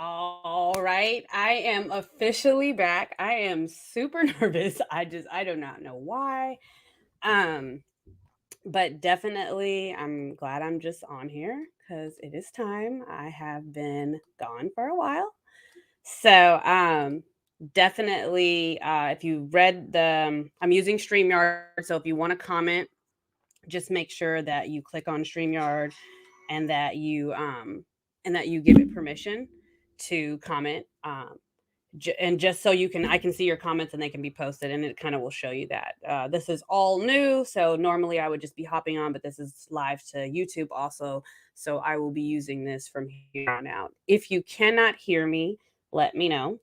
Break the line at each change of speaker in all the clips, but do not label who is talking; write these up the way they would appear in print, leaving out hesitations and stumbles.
All right, I am officially back. I am super nervous. I do not know why. Um, but definitely I'm glad I'm just on here cuz it is time. I have been gone for a while. So, definitely if you read I'm using StreamYard, so if you want to comment, just make sure that you click on StreamYard and that you give it permission to comment. And just so I can see your comments and they can be posted, and it kind of will show you that this is all new. So normally I would just be hopping on, but this is live to YouTube also. So I will be using this from here on out. If you cannot hear me, let me know.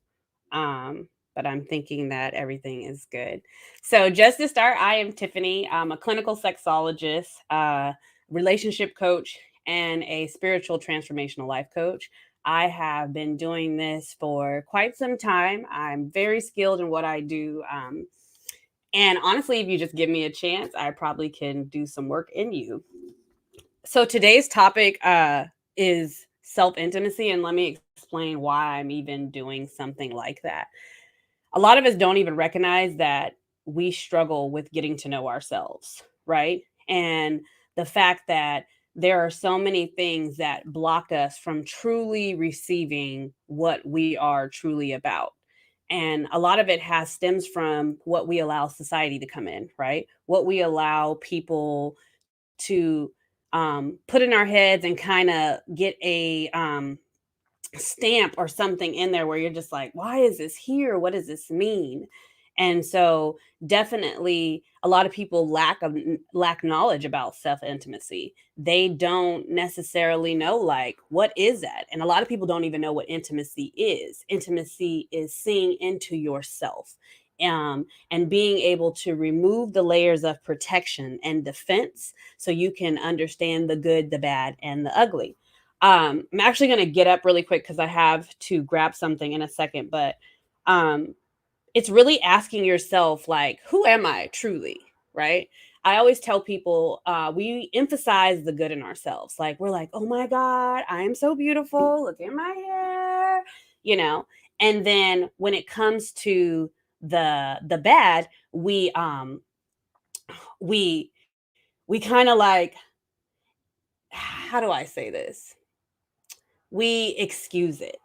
Um, but I'm thinking that everything is good. So, just to start, I am Tiffynee. I'm a clinical sexologist, relationship coach, and a spiritual transformational life coach. I have been doing this for quite some time. I'm very skilled in what I do. And honestly, if you just give me a chance, I probably can do some work in you. So today's topic is self intimacy, and let me explain why I'm even doing something like that. A lot of us don't even recognize that we struggle with getting to know ourselves, right? And the fact that there are so many things that block us from truly receiving what we are truly about. And a lot of it has stems from what we allow society to come in, right? What we allow people to put in our heads and kind of get a stamp or something in there where you're just like, why is this here? What does this mean? And so definitely a lot of people lack knowledge about self intimacy. They don't necessarily know like what is that? And a lot of people don't even know what intimacy is. Intimacy is seeing into yourself. And being able to remove the layers of protection and defense so you can understand the good, the bad, and the ugly. I'm actually going to get up really quick because I have to grab something in a second, but um, it's really asking yourself, like, who am I truly? Right? I always tell people we emphasize the good in ourselves. Like, we're like, oh my God, I am so beautiful. Look at my hair, you know. And then when it comes to the bad, we we kind of like, how do I say this? We excuse it.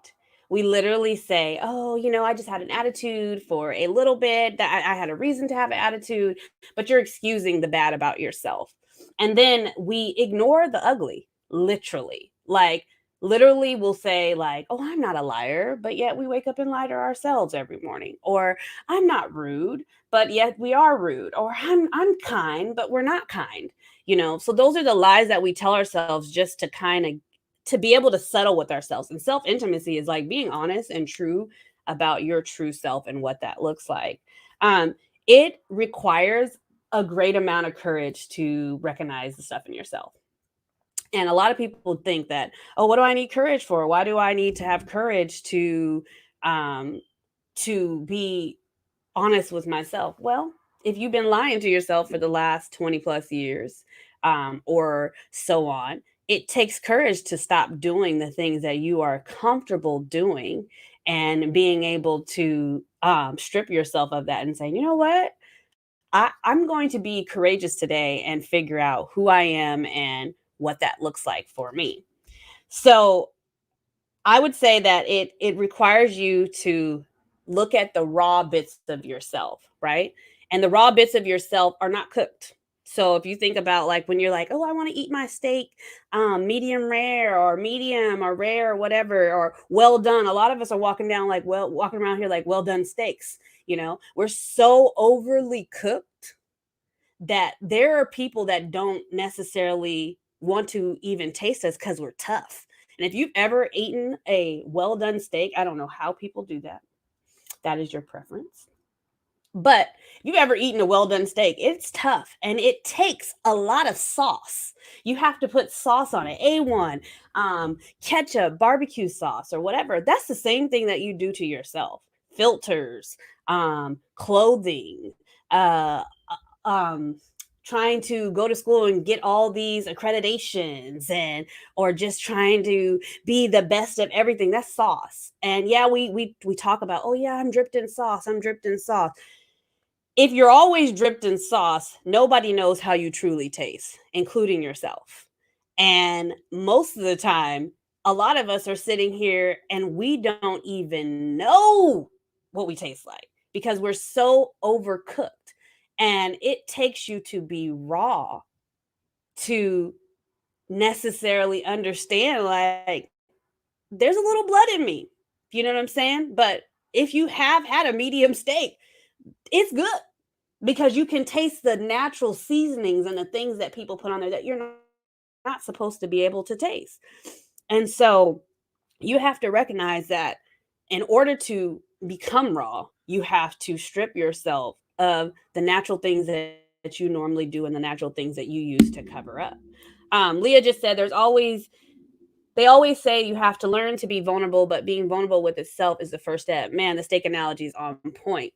We literally say, "Oh, I just had an attitude for a little bit. That I had a reason to have an attitude," but you're excusing the bad about yourself. And then we ignore the ugly, literally. Like literally we'll say like, "Oh, I'm not a liar," but yet we wake up and lie to ourselves every morning. Or I'm not rude, but yet we are rude. Or I'm kind, but we're not kind. So those are the lies that we tell ourselves just to kind of to be able to settle with ourselves. And self intimacy is like being honest and true about your true self and what that looks like. It requires a great amount of courage to recognize the stuff in yourself. And a lot of people think that, oh, what do I need courage for? Why do I need to have courage um, to be honest with myself? Well, if you've been lying to yourself for the last 20 plus years, or so on, it takes courage to stop doing the things that you are comfortable doing and being able to strip yourself of that and say, you know what? I'm going to be courageous today and figure out who I am and what that looks like for me. So I would say that it requires you to look at the raw bits of yourself, right? And the raw bits of yourself are not cooked. So if you think about like when you're like, oh, I want to eat my steak medium rare or medium or rare or whatever or well done. A lot of us are walking around here like well done steaks. We're so overly cooked that there are people that don't necessarily want to even taste us because we're tough. And if you've ever eaten a well done steak, I don't know how people do that. That is your preference. But if you've ever eaten a well done steak, it's tough and it takes a lot of sauce. You have to put sauce on it, A1, ketchup, barbecue sauce, or whatever. That's the same thing that you do to yourself. Filters, clothing, uh, um, trying to go to school and get all these accreditations, and or just trying to be the best of everything. That's sauce. And yeah, we talk about, oh yeah, I'm dripped in sauce, I'm dripped in sauce. If you're always dripped in sauce, nobody knows how you truly taste, including yourself. And most of the time, a lot of us are sitting here and we don't even know what we taste like because we're so overcooked. And it takes you to be raw to necessarily understand, like, there's a little blood in me. You know what I'm saying? But if you have had a medium steak, it's good because you can taste the natural seasonings and the things that people put on there that you're not supposed to be able to taste. And so you have to recognize that in order to become raw, you have to strip yourself of the natural things that you normally do and the natural things that you use to cover up. Leah just said they always say you have to learn to be vulnerable, but being vulnerable with itself is the first step. Man, the steak analogy is on point.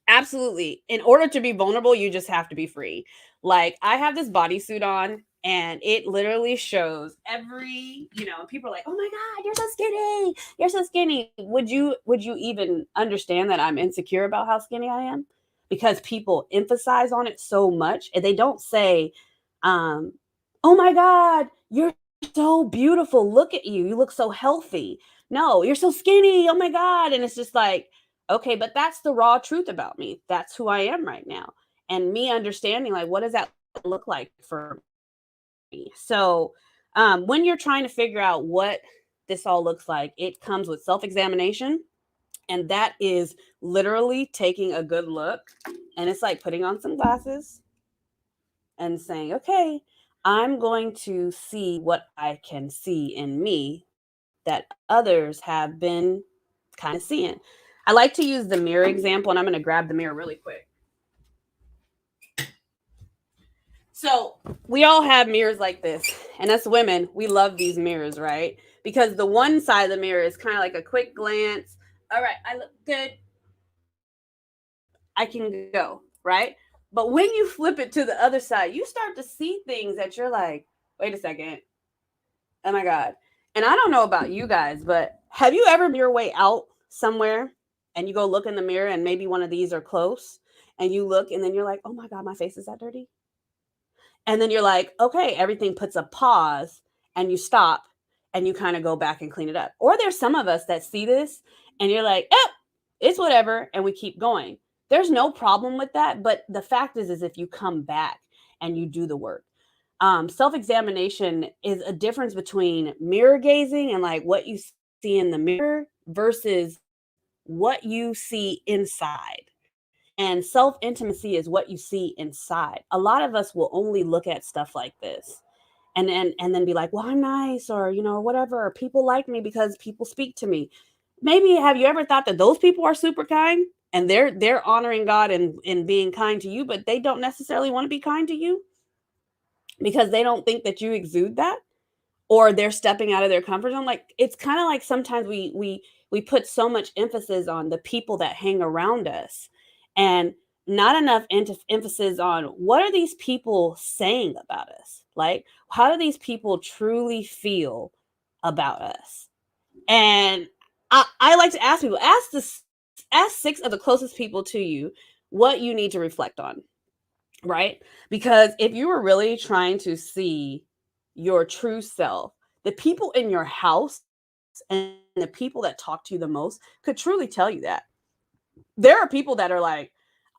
Absolutely. In order to be vulnerable, you just have to be free. Like, I have this bodysuit on and it literally shows every, people are like, "Oh my god, you're so skinny. You're so skinny." Would you even understand that I'm insecure about how skinny I am? Because people emphasize on it so much and they don't say, um, "Oh my god, you're so beautiful. Look at you. You look so healthy." No, "You're so skinny. Oh my god." And it's just like, okay, but that's the raw truth about me. That's who I am right now. And me understanding, like, what does that look like for me? So, when you're trying to figure out what this all looks like, it comes with self examination. And that is literally taking a good look. And it's like putting on some glasses and saying, okay, I'm going to see what I can see in me that others have been kind of seeing. I like to use the mirror example, and I'm going to grab the mirror really quick. So, we all have mirrors like this, and us women, we love these mirrors, right? Because the one side of the mirror is kind of like a quick glance. All right, I look good. I can go, right? But when you flip it to the other side, you start to see things that you're like, wait a second. Oh my God. And I don't know about you guys, but have you ever made your way out somewhere and you go look in the mirror and maybe one of these are close and you look and then you're like, oh my God, my face is that dirty? And then you're like, okay, everything puts a pause and you stop and you kind of go back and clean it up. Or there's some of us that see this and you're like, eh, it's whatever. And we keep going. There's no problem with that. But the fact is if you come back and you do the work, self-examination is a difference between mirror gazing and like what you see in the mirror versus what you see inside. And self intimacy is what you see inside. A lot of us will only look at stuff like this and then be like, well, I'm nice, or whatever, or people like me because people speak to me. Maybe have you ever thought that those people are super kind and they're honoring God and being kind to you, but they don't necessarily want to be kind to you because they don't think that you exude that, or they're stepping out of their comfort zone. Like, it's kind of like sometimes we put so much emphasis on the people that hang around us and not enough emphasis on what are these people saying about us. Like, how do these people truly feel about us? And I like to ask people, ask 6 of the closest people to you what you need to reflect on, right? Because if you were really trying to see your true self, the people in your house and the people that talk to you the most could truly tell you that. There are people that are like,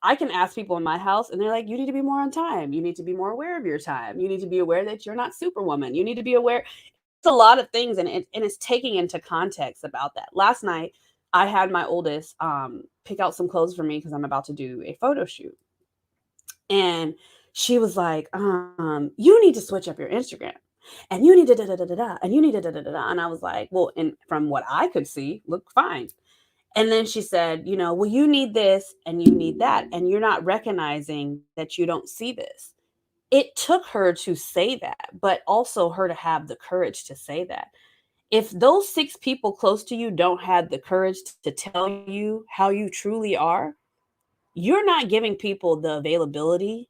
I can ask people in my house and they're like, you need to be more on time. You need to be more aware of your time. You need to be aware that you're not superwoman. You need to be aware. It's a lot of things, and it's taking into context about that. Last night, I had my oldest pick out some clothes for me because I'm about to do a photo shoot. And she was like, you need to switch up your Instagram. And you need to da da da da da. And you need to da da da da. And I was like, well, and from what I could see, look fine. And then she said, well, you need this and you need that. And you're not recognizing that you don't see this. It took her to say that, but also her to have the courage to say that. If those 6 people close to you don't have the courage to tell you how you truly are, you're not giving people the availability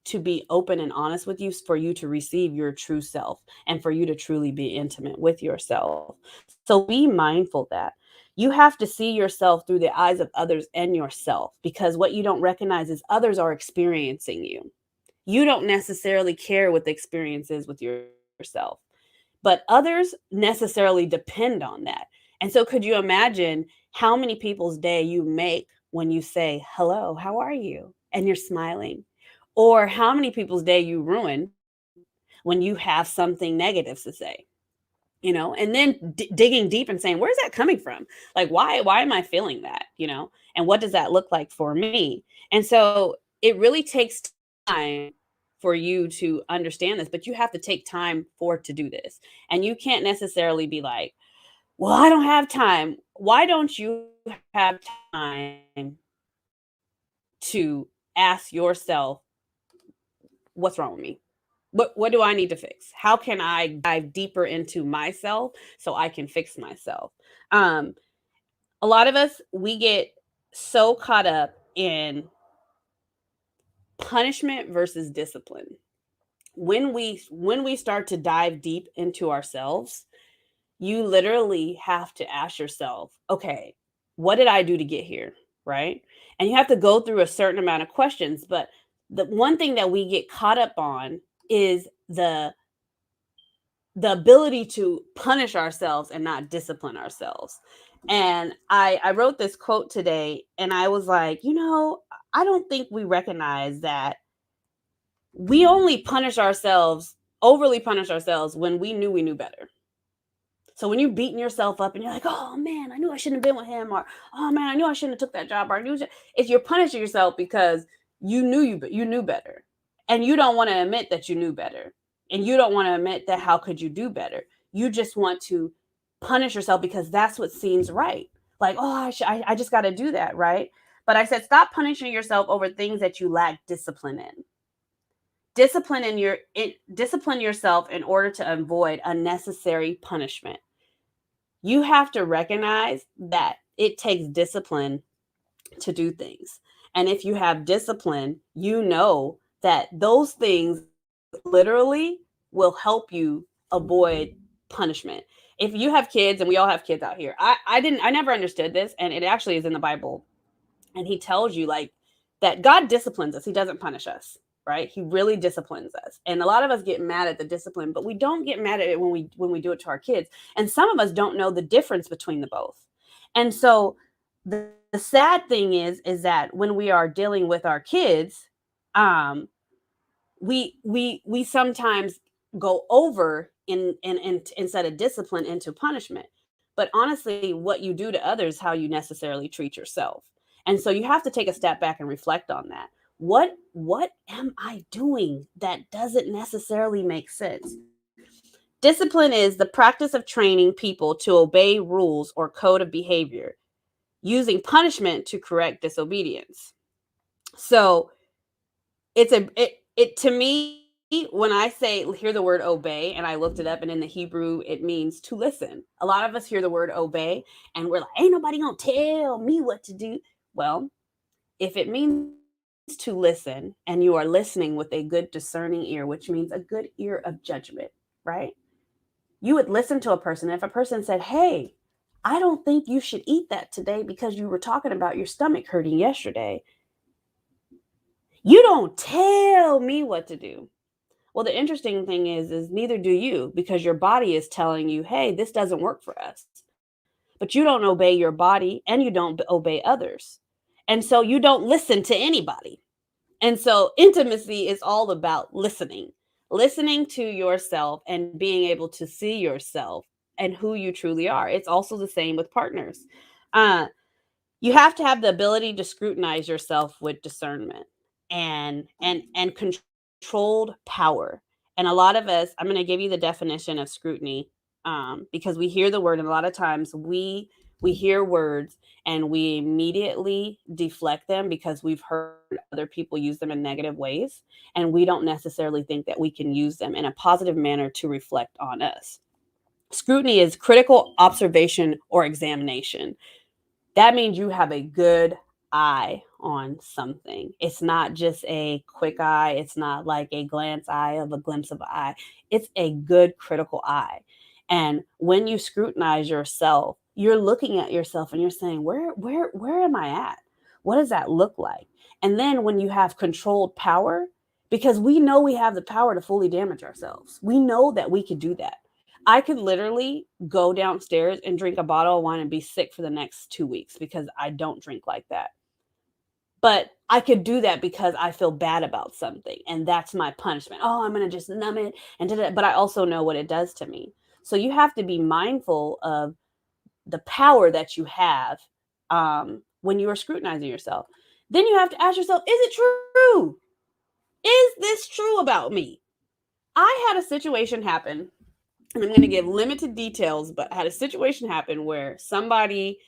to be open and honest with you, for you to receive your true self and for you to truly be intimate with yourself. So be mindful that you have to see yourself through the eyes of others and yourself, because what you don't recognize is others are experiencing you. You don't necessarily care what the experience is with yourself, but others necessarily depend on that. And so, could you imagine how many people's day you make when you say, "Hello, how are you?" and you're smiling? Or how many people's day you ruin when you have something negative to say? And then digging deep and saying, where's that coming from? Like, why am I feeling that? And what does that look like for me? And so it really takes time for you to understand this, but you have to take time for to do this. And you can't necessarily be like, well, I don't have time. Why don't you have time to ask yourself, what's wrong with me? What do I need to fix? How can I dive deeper into myself so I can fix myself? Um, a lot of us, we get so caught up in punishment versus discipline. When we start to dive deep into ourselves, you literally have to ask yourself, okay, what did I do to get here? Right? And you have to go through a certain amount of questions. But the one thing that we get caught up on is the ability to punish ourselves and not discipline ourselves. And I wrote this quote today, and I was like, I don't think we recognize that we only overly punish ourselves when we knew better. So when you're beating yourself up and you're like, oh man, I knew I shouldn't have been with him, or oh man, I knew I shouldn't have took that job, or if you're punishing yourself because you knew better, and you don't want to admit that you knew better, and you don't want to admit that how could you do better. You just want to punish yourself because that's what seems right. Like, oh, I just got to do that, right? But I said, stop punishing yourself over things that you lack discipline in. Discipline yourself in order to avoid unnecessary punishment. You have to recognize that it takes discipline to do things. And if you have discipline, you know that those things literally will help you avoid punishment. If you have kids, and we all have kids out here, I never understood this, and it actually is in the Bible. And he tells you like that God disciplines us. He doesn't punish us, right? He really disciplines us. And a lot of us get mad at the discipline, but we don't get mad at it when we do it to our kids. And some of us don't know the difference between the both. And so the sad thing is that when we are dealing with our kids, we sometimes go over in instead of discipline into punishment. But honestly, what you do to others, how you necessarily treat yourself. And so you have to take a step back and reflect on that. What am I doing that doesn't necessarily make sense? Discipline is the practice of training people to obey rules or code of behavior, using punishment to correct disobedience. So it to me, when I hear the word obey, and I looked it up, and in the Hebrew it means to listen. A lot of us hear the word obey and we're like, ain't nobody gonna tell me what to do. Well, if it means to listen, and you are listening with a good discerning ear, which means a good ear of judgment, right? You would listen to a person. If a person said, hey, I don't think you should eat that today because you were talking about your stomach hurting yesterday. You don't tell me what to do. Well, the interesting thing is neither do you, because your body is telling you, hey, this doesn't work for us. But you don't obey your body, and you don't obey others. And so you don't listen to anybody. And so intimacy is all about listening to yourself and being able to see yourself and who you truly are. It's also the same with partners. Uh, you have to have the ability to scrutinize yourself with discernment and controlled power. And a lot of us, I'm going to give you the definition of scrutiny, because we hear the word, and a lot of times we hear words and we immediately deflect them because we've heard other people use them in negative ways, and we don't necessarily think that we can use them in a positive manner to reflect on us. Scrutiny is critical observation or examination. That means you have a good eye on something. It's not just a quick eye. It's not like a glance eye of a glimpse of an eye. It's a good critical eye. And when you scrutinize yourself, you're looking at yourself and you're saying, where am I at? What does that look like? And then when you have controlled power, because we know we have the power to fully damage ourselves. We know that we could do that. I could literally go downstairs and drink a bottle of wine and be sick for the next 2 weeks because I don't drink like that. But I could do that because I feel bad about something, and that's my punishment. Oh, I'm going to just numb it and do that. But I also know what it does to me. So you have to be mindful of the power that you have when you are scrutinizing yourself. Then you have to ask yourself, is it true? Is this true about me? I had a situation happen, and I'm going to give limited details, but I had a situation happen where somebody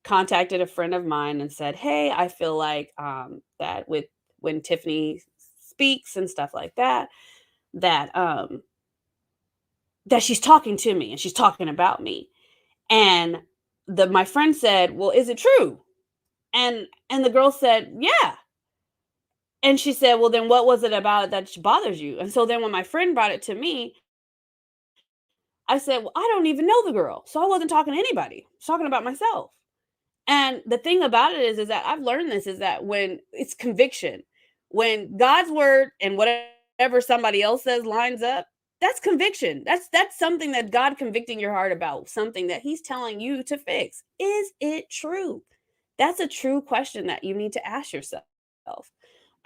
contacted a friend of mine and said, "Hey, I feel like that with when Tiffynee speaks and stuff like that, that that she's talking to me and she's talking about me." And the my friend said, "Well, is it true?" And the girl said, "Yeah." And she said, "Well, then what was it about that bothers you?" And so then when my friend brought it to me, I said, "Well, I don't even know the girl, so I wasn't talking to anybody. I was talking about myself." And the thing about it is that I've learned this is that when it's conviction, when God's word and whatever somebody else says lines up, that's conviction. That's something that God convicting your heart about, something that He's telling you to fix. Is it true? That's a true question that you need to ask yourself.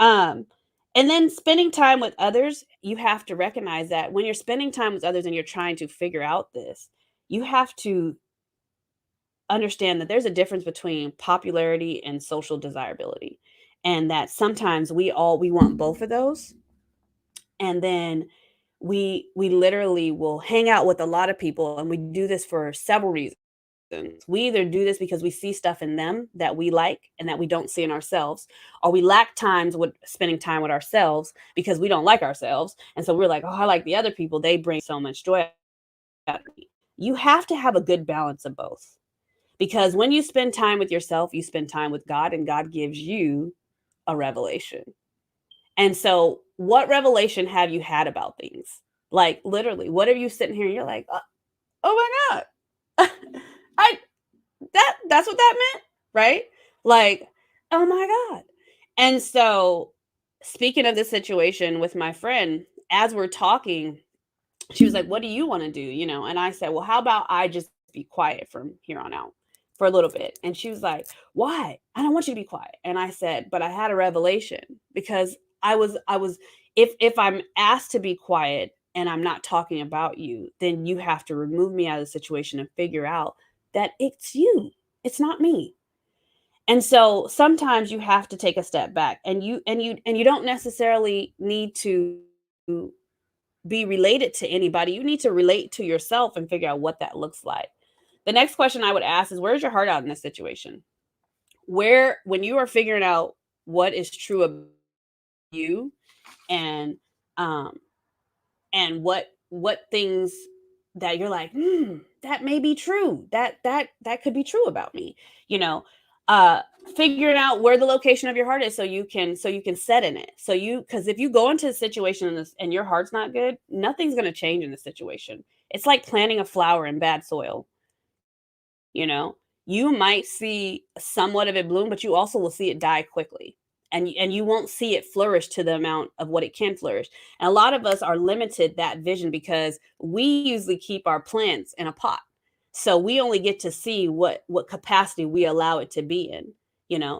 Um, and then spending time with others, you have to recognize that when you're spending time with others and you're trying to figure out this, you have to understand that there's a difference between popularity and social desirability, and that sometimes we want both of those, and then we literally will hang out with a lot of people, and we do this for several reasons. We either do this because we see stuff in them that we like and that we don't see in ourselves, or we lack times with spending time with ourselves because we don't like ourselves, and so we're like, oh, I like the other people, they bring so much joy out of me. You have to have a good balance of both, because when you spend time with yourself, you spend time with God, and God gives you a revelation. And so, what revelation have you had about things? Like, literally, what are you sitting here and you're like, oh my God, I that's what that meant, right? Like, oh my God. And so, speaking of this situation with my friend, as we're talking, she was like, "What do you want to do?" And I said, "Well, how about I just be quiet from here on out for a little bit?" And she was like, "Why? I don't want you to be quiet." And I said, "But I had a revelation, because I was if I'm asked to be quiet and I'm not talking about you, then you have to remove me out of the situation and figure out that it's you. It's not me." And so sometimes you have to take a step back, and you don't necessarily need to be related to anybody. You need to relate to yourself and figure out what that looks like. The next question I would ask is, where's your heart out in this situation? Where, when you are figuring out what is true of you, and um what things that you're like, that may be true, that could be true about me, you know uh figuring out where the location of your heart is, so you can set in it, because if you go into a situation and your heart's not good, nothing's going to change in the situation. It's like planting a flower in bad soil. you know you might see somewhat of it bloom, but you also will see it die quickly, and you won't see it flourish to the amount of what it can flourish. And a lot of us are limited that vision because we usually keep our plants in a pot, so we only get to see what capacity we allow it to be in.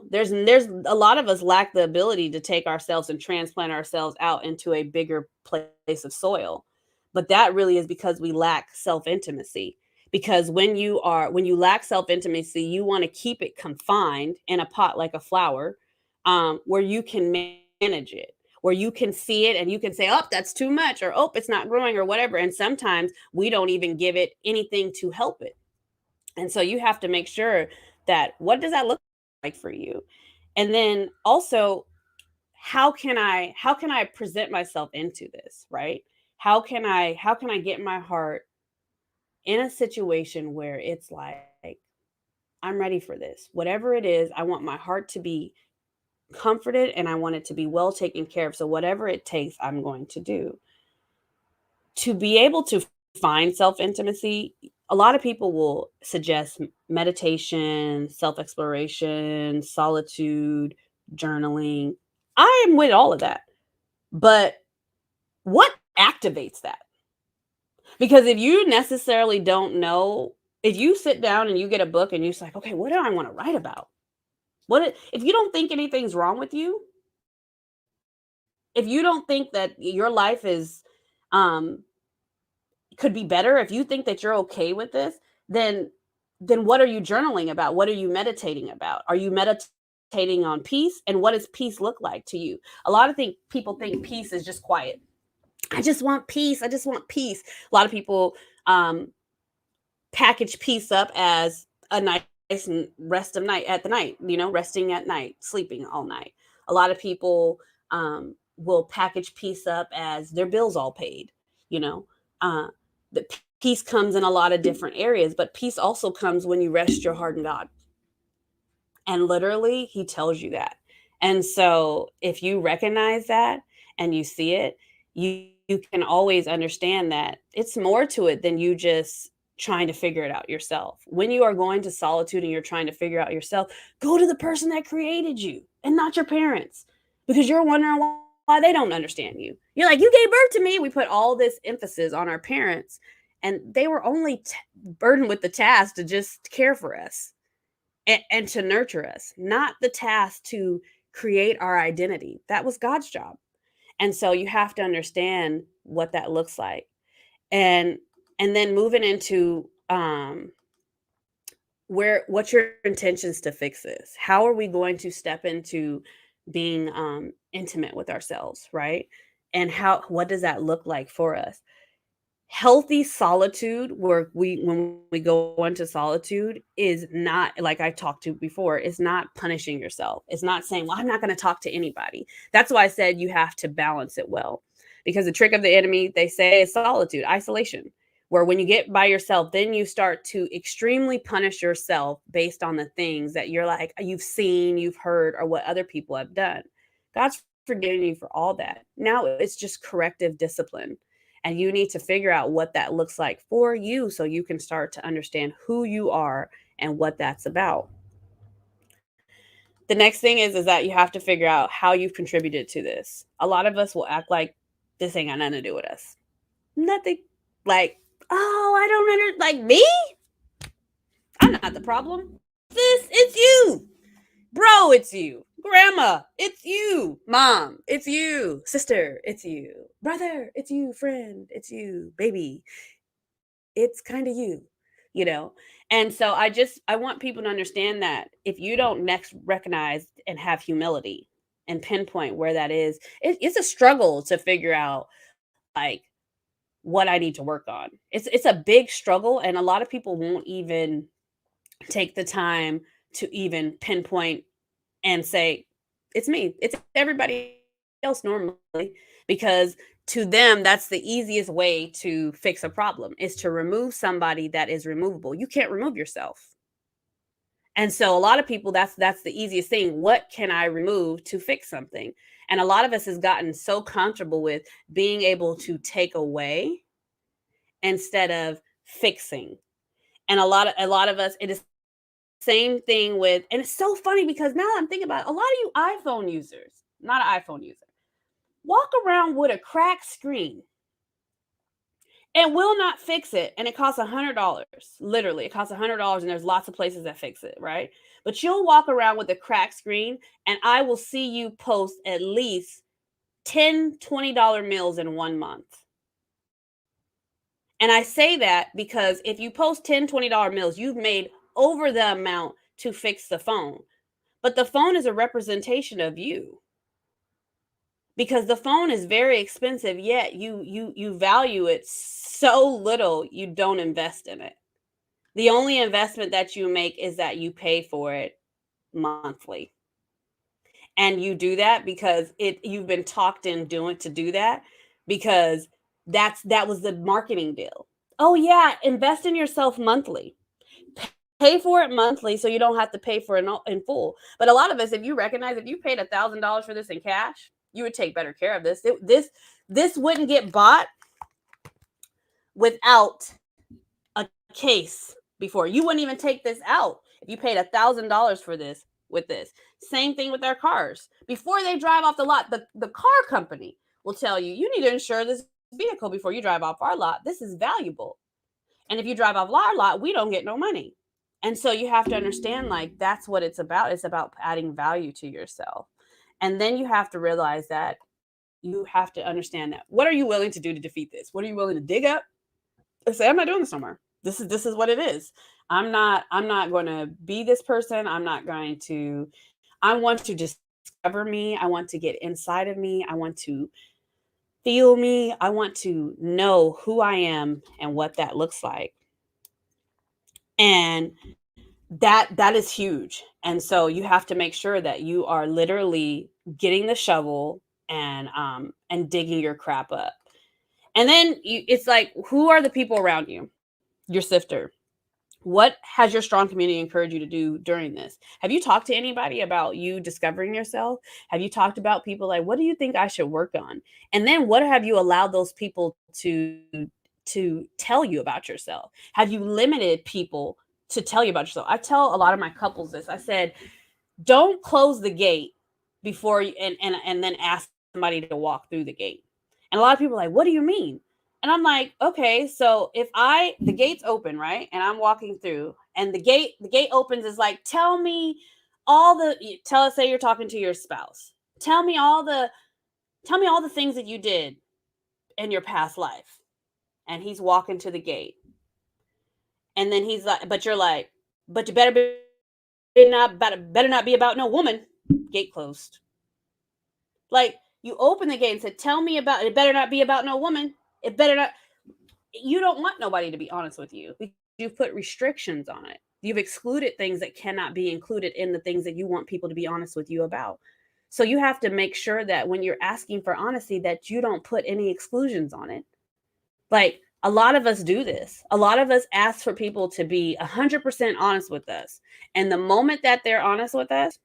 There's a lot of us lack the ability to take ourselves and transplant ourselves out into a bigger place of soil, but that really is because we lack self intimacy. Because when you lack self intimacy, you want to keep it confined in a pot like a flower, where you can manage it, where you can see it and you can say, oh, that's too much, or oh, it's not growing, or whatever. And sometimes we don't even give it anything to help it. And so you have to make sure that, what does that look like for you? And then also, how can I present myself into this, right? How can I get my heart in a situation where it's like, I'm ready for this. Whatever it is, I want my heart to be comforted and I want it to be well taken care of. So, whatever it takes, I'm going to do. To be able to find self intimacy, a lot of people will suggest meditation, self exploration, solitude, journaling. I am with all of that. But what activates that? Because if you necessarily don't know, if you sit down and you get a book and you're like, okay, what do I want to write about? If you don't think anything's wrong with you, if you don't think that your life is um could be better, if you think that you're okay with this, then what are you journaling about? What are you meditating about? Are you meditating on peace? And what does peace look like to you? A lot of people think peace is just quiet. I just want peace. I just want peace. A lot of people um package peace up as a nice rest of night at the night, resting at night, sleeping all night. A lot of people will package peace up as their bills all paid, you know. Uh, the peace comes in a lot of different areas, but peace also comes when you rest your heart in God. And literally, he tells you that. And so if you recognize that and you see it, you can always understand that it's more to it than you just trying to figure it out yourself. When you are going to solitude and you're trying to figure out yourself, go to the person that created you and not your parents, because you're wondering why they don't understand you. You're like, you gave birth to me. We put all this emphasis on our parents, and they were only burdened with the task to just care for us and to nurture us, not the task to create our identity. That was God's job. And so you have to understand what that looks like. And then moving into what's your intentions to fix this? How are we going to step into being intimate with ourselves, right? And what does that look like for us? Healthy solitude, where when we go into solitude, is not, like I talked to before, is not punishing yourself. It's not saying, well, I'm not going to talk to anybody. That's why I said you have to balance it well, because the trick of the enemy, they say, is solitude, isolation, where when you get by yourself, then you start to extremely punish yourself based on the things that you're like, you've seen, you've heard, or what other people have done. God's forgiving you for all that. Now it's just corrective discipline. And you need to figure out what that looks like for you so you can start to understand who you are and what that's about. The next thing is that you have to figure out how you've contributed to this. A lot of us will act like this ain't got nothing to do with us. Nothing. Like, oh, I don't like me? I'm not the problem. It's you. Bro, it's you. Grandma, it's you. Mom, it's you. Sister, it's you. Brother, it's you. Friend, it's you. Baby, it's kind of you. And so I want people to understand that if you don't next recognize and have humility and pinpoint where that is, it's a struggle to figure out, like, what I need to work on. It's a big struggle, and a lot of people won't even take the time to even pinpoint and say, it's me, it's everybody else normally, because to them, that's the easiest way to fix a problem, is to remove somebody that is removable. You can't remove yourself. And so a lot of people, that's the easiest thing. What can I remove to fix something? And a lot of us has gotten so comfortable with being able to take away instead of fixing. And a lot of us, it is same thing with, and it's so funny because now I'm thinking about it, a lot of you iPhone users, not an iPhone user, walk around with a cracked screen and will not fix it. And it costs $100. Literally, it costs $100, and there's lots of places that fix it, right? But you'll walk around with a cracked screen, and I will see you post at least 10, $20 meals in 1 month. And I say that because if you post 10, $20 meals, you've made over the amount to fix the phone. But the phone is a representation of you, because the phone is very expensive, yet you value it so little, you don't invest in it. The only investment that you make is that you pay for it monthly. And you do that because you've been talked in doing to do that, because that was the marketing deal. Oh yeah, invest in yourself monthly. pay for it monthly so you don't have to pay for it in full. But a lot of us, if you recognize, if you paid $1,000 for this in cash, you would take better care of this. This wouldn't get bought without a case before. You wouldn't even take this out if you paid $1,000 for this with this. Same thing with their cars. Before they drive off the lot, the car company will tell you, you need to insure this vehicle before you drive off our lot. This is valuable. And if you drive off our lot, we don't get no money. And so you have to understand, like, that's what it's about. It's about adding value to yourself. And then you have to realize that you have to understand that. What are you willing to do to defeat this? What are you willing to dig up? Say, I'm not doing this no more. This is what it is. I'm not going to be this person. I want to discover me. I want to get inside of me. I want to feel me. I want to know who I am and what that looks like. And that is huge. And so you have to make sure that you are literally getting the shovel and digging your crap up. And then it's like, who are the people around you? Your sifter. What has your strong community encouraged you to do during this? Have you talked to anybody about you discovering yourself? Have you talked about people like, what do you think I should work on? And then what have you allowed those people to tell you about yourself? Have you limited people to tell you about yourself? I tell a lot of my couples this. I said, don't close the gate before you and then ask somebody to walk through the gate. And a lot of people are like, what do you mean? And I'm like, okay, so if the gate's open, right? And I'm walking through and the gate opens, is like, tell me say you're talking to your spouse. Tell me all the things that you did in your past life. And he's walking to the gate. And then he's like, but you're like, but you better not be about no woman. Gate closed. Like, you open the gate and said, tell me about it. Better not be about no woman. It better not. You don't want nobody to be honest with you. You've put restrictions on it. You've excluded things that cannot be included in the things that you want people to be honest with you about. So you have to make sure that when you're asking for honesty, that you don't put any exclusions on it. Like, a lot of us do this. A lot of us ask for people to be 100% honest with us. And the moment that they're honest with us,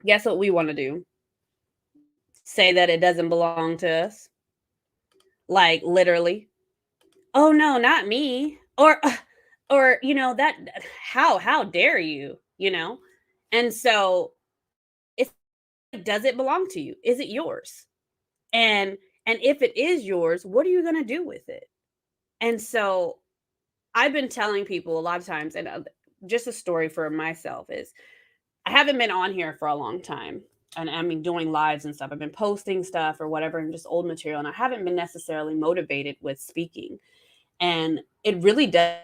guess what we want to do? Say that it doesn't belong to us. Like, literally. Oh no, not me. Or that, how dare you, And so it's, does it belong to you? Is it yours? And if it is yours, what are you going to do with it? And so I've been telling people a lot of times, and just a story for myself is, I haven't been on here for a long time. And I mean, doing lives and stuff. I've been posting stuff or whatever, and just old material. And I haven't been necessarily motivated with speaking. And it really does.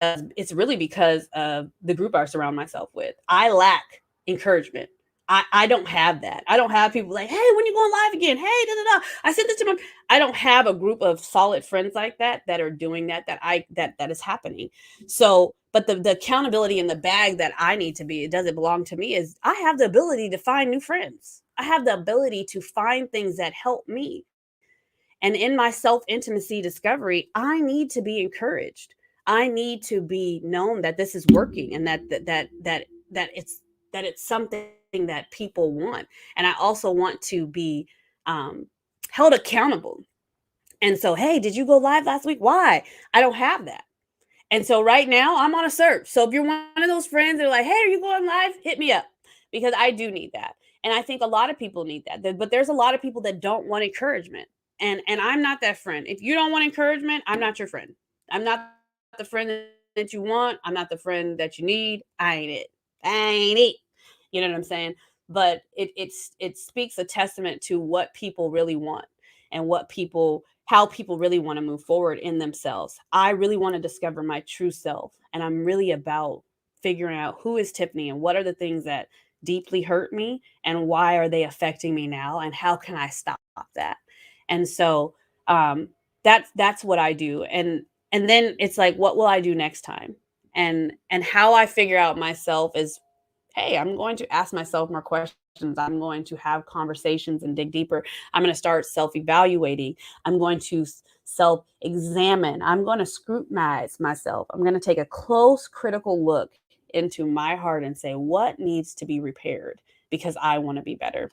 It's really because of the group I surround myself with. I lack encouragement. I don't have that. I don't have people like, hey, when you going live again? Hey, da da da. I said this to my. I don't have a group of solid friends like that are doing that is happening. So, but the accountability in the bag that I need to be, does it belong to me? Is I have the ability to find new friends. I have the ability to find things that help me. And in my self-intimacy discovery, I need to be encouraged. I need to be known that this is working, and that it's something that people want. And I also want to be held accountable. And so, hey, did you go live last week? Why? I don't have that. And so right now I'm on a search. So if you're one of those friends that are like, hey, are you going live? Hit me up, because I do need that. And I think a lot of people need that. But there's a lot of people that don't want encouragement. And I'm not that friend. If you don't want encouragement, I'm not your friend. I'm not the friend that you want. I'm not the friend that you need. I ain't it. I ain't it. You know what I'm saying? But it speaks a testament to what people really want, and how people really want to move forward in themselves. I really want to discover my true self, and I'm really about figuring out who is Tiffynee and what are the things that deeply hurt me and why are they affecting me now, and how can I stop that? And so that's what I do. And then it's like, what will I do next time? And how I figure out myself is, hey, I'm going to ask myself more questions. I'm going to have conversations and dig deeper. I'm going to start self-evaluating. I'm going to self-examine. I'm going to scrutinize myself. I'm going to take a close, critical look into my heart and say, what needs to be repaired because I want to be better.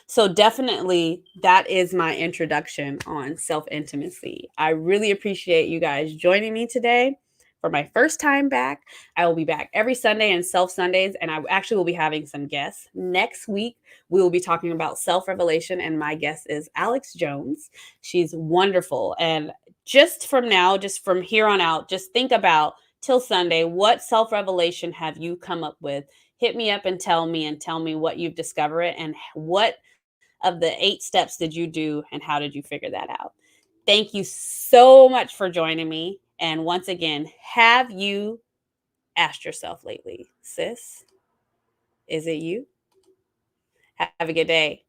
So definitely that is my introduction on self-intimacy. I really appreciate you guys joining me today for my first time back. I will be back every Sunday and Self Sundays, and I actually will be having some guests. Next week, we will be talking about self-revelation, and my guest is Alex Jones. She's wonderful. And just from now, just from here on out, just think about till Sunday, what self-revelation have you come up with? Hit me up and tell me what you've discovered and what of the 8 steps did you do and how did you figure that out? Thank you so much for joining me. And once again, have you asked yourself lately, sis, is it you? Have a good day.